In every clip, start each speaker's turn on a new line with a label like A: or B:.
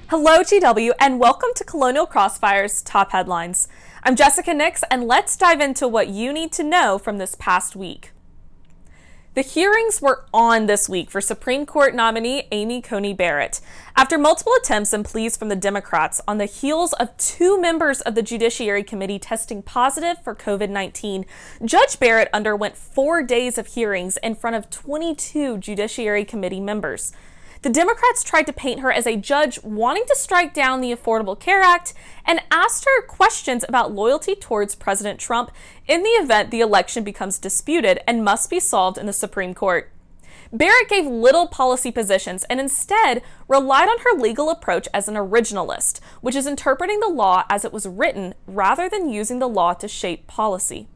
A: Hello, GW, and welcome to Colonial Crossfire's Top Headlines. I'm Jessica Nix, and let's dive into what you need to know from this past week. The hearings were on this week for Supreme Court nominee Amy Coney Barrett. After multiple attempts and pleas from the Democrats on the heels of two members of the Judiciary Committee testing positive for COVID-19, Judge Barrett underwent 4 days of hearings in front of 22 Judiciary Committee members. The Democrats tried to paint her as a judge wanting to strike down the Affordable Care Act and asked her questions about loyalty towards President Trump in the event the election becomes disputed and must be solved in the Supreme Court. Barrett gave little policy positions and instead relied on her legal approach as an originalist, which is interpreting the law as it was written rather than using the law to shape policy.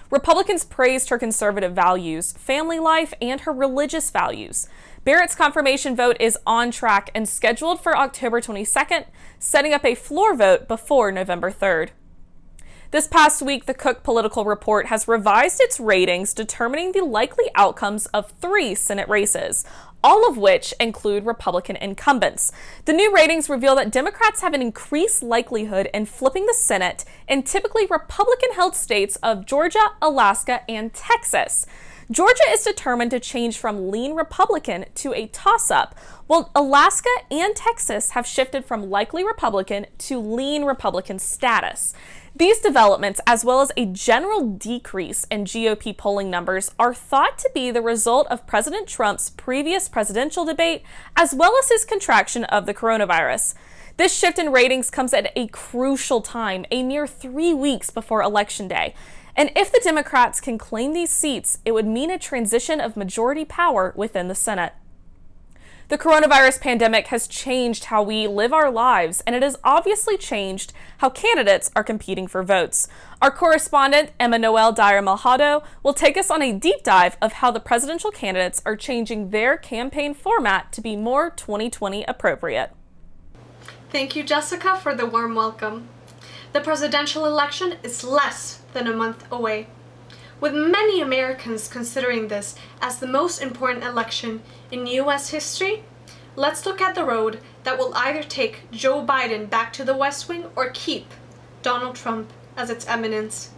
A: Republicans praised her conservative values, family life, and her religious values. Barrett's confirmation vote is on track and scheduled for October 22nd, setting up a floor vote before November 3rd. This past week, the Cook Political Report has revised its ratings, determining the likely outcomes of 3 Senate races, all of which include Republican incumbents. The new ratings reveal that Democrats have an increased likelihood in flipping the Senate in typically Republican-held states of Georgia, Alaska, and Texas. Georgia is determined to change from lean Republican to a toss-up, while Alaska and Texas have shifted from likely Republican to lean Republican status. These developments, as well as a general decrease in GOP polling numbers, are thought to be the result of President Trump's previous presidential debate, as well as his contraction of the coronavirus. This shift in ratings comes at a crucial time, a mere 3 weeks before Election Day. And if the Democrats can claim these seats, it would mean a transition of majority power within the Senate. The coronavirus pandemic has changed how we live our lives, and it has obviously changed how candidates are competing for votes. Our correspondent, Emmanuelle Dyer Melhado, will take us on a deep dive of how the presidential candidates are changing their campaign format to be more 2020 appropriate.
B: Thank you, Jessica, for the warm welcome. The presidential election is less than a month away, with many Americans considering this as the most important election in U.S. history. Let's look at the road that will either take Joe Biden back to the West Wing or keep Donald Trump as its eminence.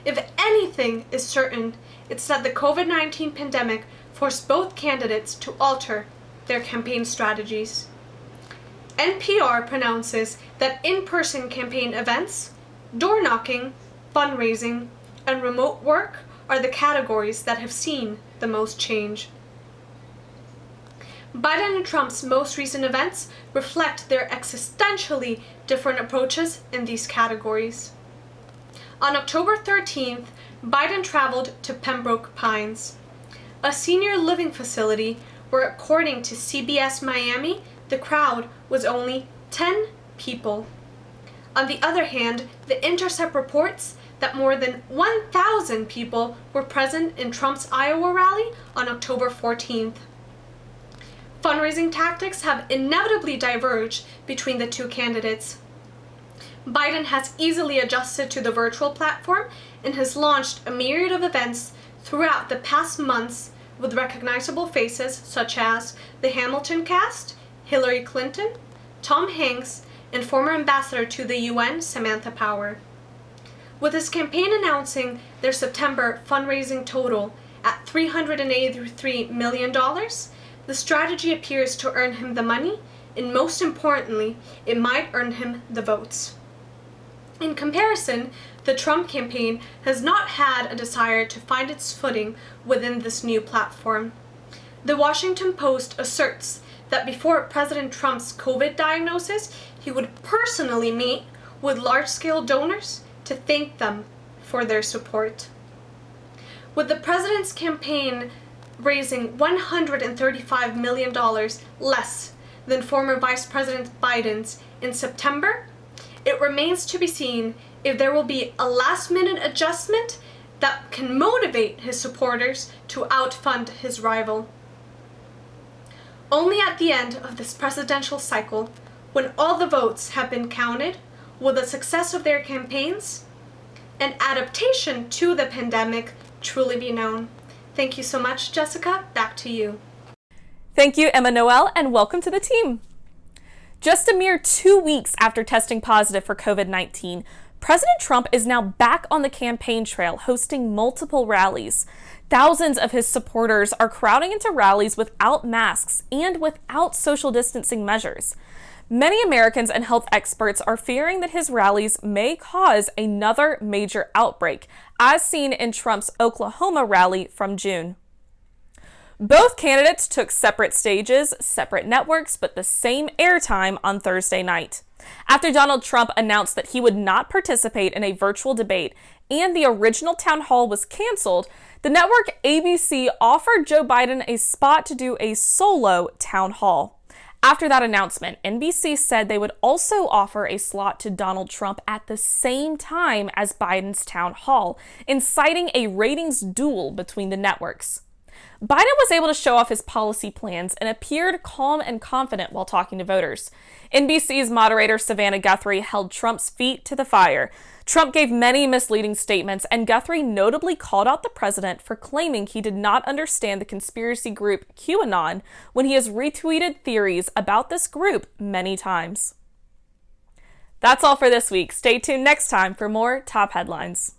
B: If anything is certain, it's that the COVID-19 pandemic forced both candidates to alter their campaign strategies. NPR pronounces that in-person campaign events, door knocking, fundraising, and remote work are the categories that have seen the most change. Biden and Trump's most recent events reflect their existentially different approaches in these categories. On October 13th, Biden traveled to Pembroke Pines, a senior living facility where, according to CBS Miami, the crowd was only 10 people. On the other hand, The Intercept reports that more than 1,000 people were present in Trump's Iowa rally on October 14th. Fundraising tactics have inevitably diverged between the two candidates. Biden has easily adjusted to the virtual platform and has launched a myriad of events throughout the past months with recognizable faces such as the Hamilton cast, Hillary Clinton, Tom Hanks, and former ambassador to the UN, Samantha Power. With his campaign announcing their September fundraising total at $383 million, the strategy appears to earn him the money, and most importantly, it might earn him the votes. In comparison, the Trump campaign has not had a desire to find its footing within this new platform. The Washington Post asserts that before President Trump's COVID diagnosis, he would personally meet with large-scale donors to thank them for their support. With the president's campaign raising $135 million less than former Vice President Biden's in September, it remains to be seen if there will be a last-minute adjustment that can motivate his supporters to outfund his rival. Only at the end of this presidential cycle, when all the votes have been counted, will the success of their campaigns and adaptation to the pandemic truly be known. Thank you so much, Jessica. Back to you.
A: Thank you, Emmanuelle, and welcome to the team. Just a mere 2 weeks after testing positive for COVID-19, President Trump is now back on the campaign trail, hosting multiple rallies. Thousands of his supporters are crowding into rallies without masks and without social distancing measures. Many Americans and health experts are fearing that his rallies may cause another major outbreak, as seen in Trump's Oklahoma rally from June. Both candidates took separate stages, separate networks, but the same airtime on Thursday night. After Donald Trump announced that he would not participate in a virtual debate and the original town hall was canceled, the network ABC offered Joe Biden a spot to do a solo town hall. After that announcement, NBC said they would also offer a slot to Donald Trump at the same time as Biden's town hall, inciting a ratings duel between the networks. Biden was able to show off his policy plans and appeared calm and confident while talking to voters. NBC's moderator Savannah Guthrie held Trump's feet to the fire. Trump gave many misleading statements, and Guthrie notably called out the president for claiming he did not understand the conspiracy group QAnon when he has retweeted theories about this group many times. That's all for this week. Stay tuned next time for more top headlines.